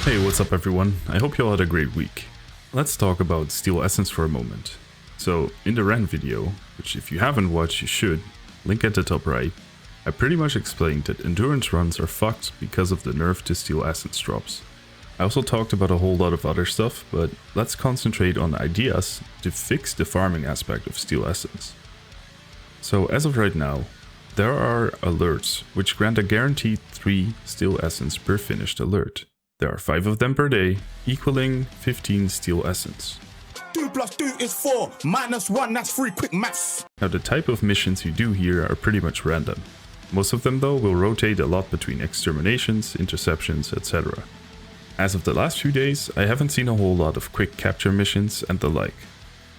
Hey, what's up everyone? I hope you all had a great week. Let's talk about Steel Essence for a moment. So, in the rant video, which if you haven't watched you should, link at the top right, I pretty much explained that endurance runs are fucked because of the nerf to Steel Essence drops. I also talked about a whole lot of other stuff, but let's concentrate on ideas to fix the farming aspect of Steel Essence. So as of right now, there are alerts which grant a guaranteed 3 Steel Essence per finished alert. There are 5 of them per day, equaling 15 Steel Essence. 2 + 2 is 4, -1, that's 3, quick maths. Now the type of missions you do here are pretty much random. Most of them though will rotate a lot between exterminations, interceptions, etc. As of the last few days, I haven't seen a whole lot of quick capture missions and the like,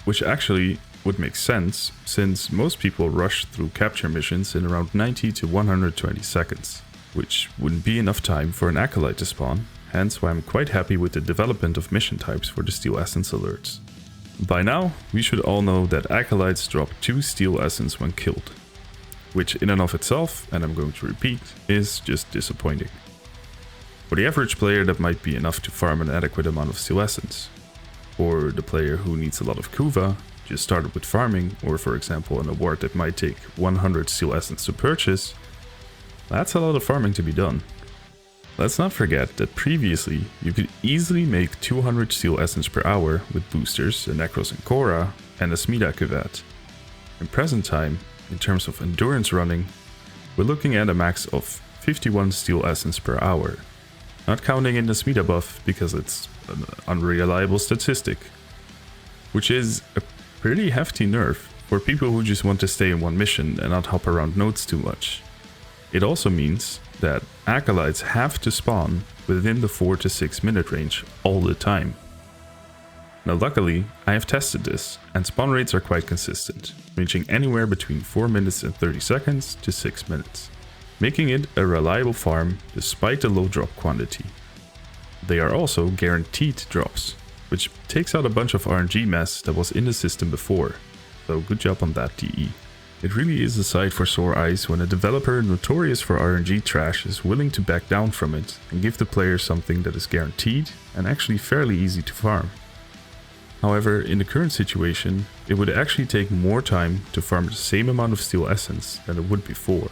which actually would make sense since most people rush through capture missions in around 90 to 120 seconds, which wouldn't be enough time for an Acolyte to spawn. Hence why I'm quite happy with the development of mission types for the Steel Essence alerts. By now, we should all know that Acolytes drop 2 Steel Essence when killed, which in and of itself, and I'm going to repeat, is just disappointing. For the average player that might be enough to farm an adequate amount of Steel Essence. For the player who needs a lot of Kuva, just started with farming, or for example an award that might take 100 Steel Essence to purchase, that's a lot of farming to be done. Let's not forget that previously you could easily make 200 Steel Essence per hour with boosters, a Necros and Korra, and a Smida Cuvette. In present time, in terms of endurance running, we're looking at a max of 51 Steel Essence per hour. Not counting in the Smida buff because it's an unreliable statistic, which is a pretty hefty nerf for people who just want to stay in one mission and not hop around nodes too much. It also means that Acolytes have to spawn within the 4 to 6 minute range all the time. Now luckily, I have tested this, and spawn rates are quite consistent, ranging anywhere between 4 minutes and 30 seconds to 6 minutes, making it a reliable farm despite the low drop quantity. They are also guaranteed drops, which takes out a bunch of RNG mess that was in the system before, so good job on that DE. It really is a sight for sore eyes when a developer notorious for RNG trash is willing to back down from it and give the player something that is guaranteed and actually fairly easy to farm. However, in the current situation, it would actually take more time to farm the same amount of Steel Essence than it would before.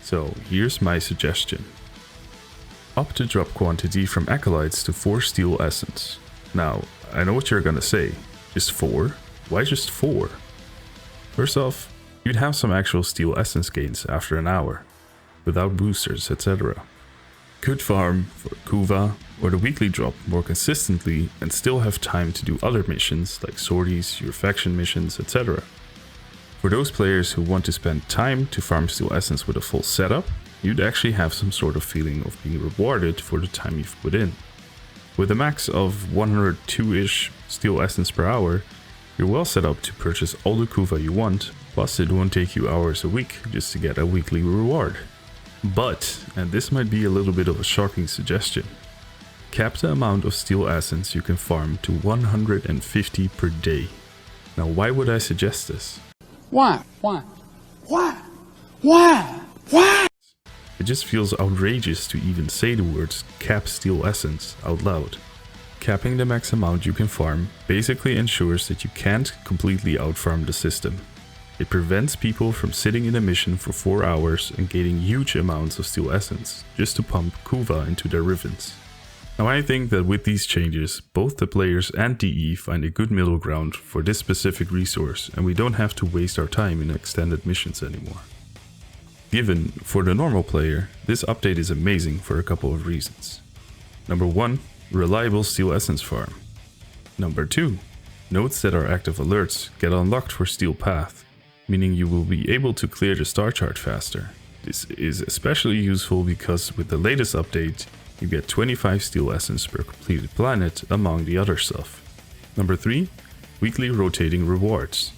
So here's my suggestion. Up the drop quantity from Acolytes to 4 Steel Essence. Now, I know what you're gonna say. Just 4? Why just 4? First off, you'd have some actual Steel Essence gains after an hour, without boosters, etc. Could farm for Kuva or the weekly drop more consistently and still have time to do other missions like sorties, your faction missions, etc. For those players who want to spend time to farm Steel Essence with a full setup, you'd actually have some sort of feeling of being rewarded for the time you've put in. With a max of 102-ish Steel Essence per hour, you're well set up to purchase all the Kuva you want, plus it won't take you hours a week just to get a weekly reward. But, and this might be a little bit of a shocking suggestion, cap the amount of Steel Essence you can farm to 150 per day. Now why would I suggest this? Why? It just feels outrageous to even say the words cap Steel Essence out loud. Capping the max amount you can farm basically ensures that you can't completely outfarm the system. It prevents people from sitting in a mission for 4 hours and gaining huge amounts of Steel Essence just to pump Kuva into their Rivens. Now I think that with these changes, both the players and DE find a good middle ground for this specific resource, and we don't have to waste our time in extended missions anymore. Given, for the normal player, this update is amazing for a couple of reasons. Number 1, reliable Steel Essence farm. Number 2, nodes that are active alerts get unlocked for Steel Path, meaning you will be able to clear the star chart faster. This is especially useful because with the latest update, you get 25 Steel Essence per completed planet among the other stuff. Number 3, weekly rotating rewards.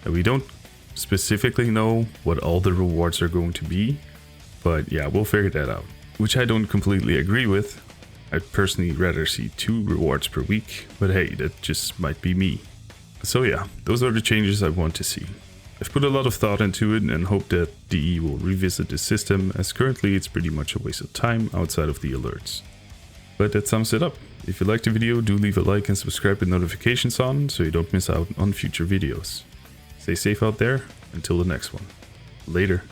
And we don't specifically know what all the rewards are going to be, but yeah, we'll figure that out. Which I don't completely agree with. I'd personally rather see 2 rewards per week, but hey, that just might be me. So yeah, those are the changes I want to see. I've put a lot of thought into it and hope that DE will revisit the system, as currently it's pretty much a waste of time outside of the alerts. But that sums it up. If you liked the video, do leave a like and subscribe with notifications on so you don't miss out on future videos. Stay safe out there, until the next one. Later.